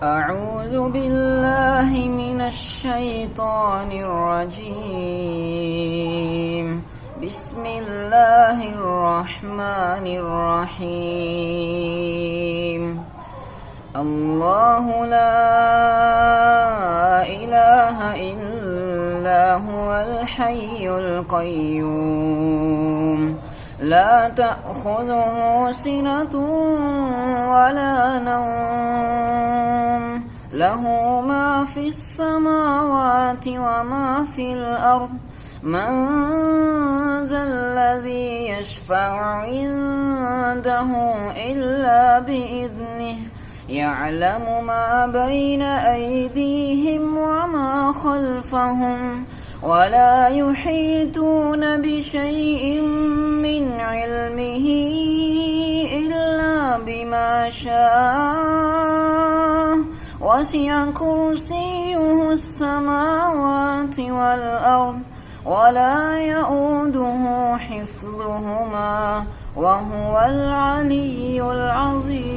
أعوذ بالله من الشيطان الرجيم. بسم الله الرحمن الرحيم. الله لا إله إلا هو الحي القيوم لا تأخذه سنة ولا نوم له ما في السماوات وما في الأرض من ذا الذي يشفع عنده إلا بإذنه يعلم ما بين أيديهم وما خلفهم ولا يحيطون بشيء من علمه إلا بما شاء وسع كرسيه السماوات والأرض ولا يؤوده حفظهما وهو العلي العظيم.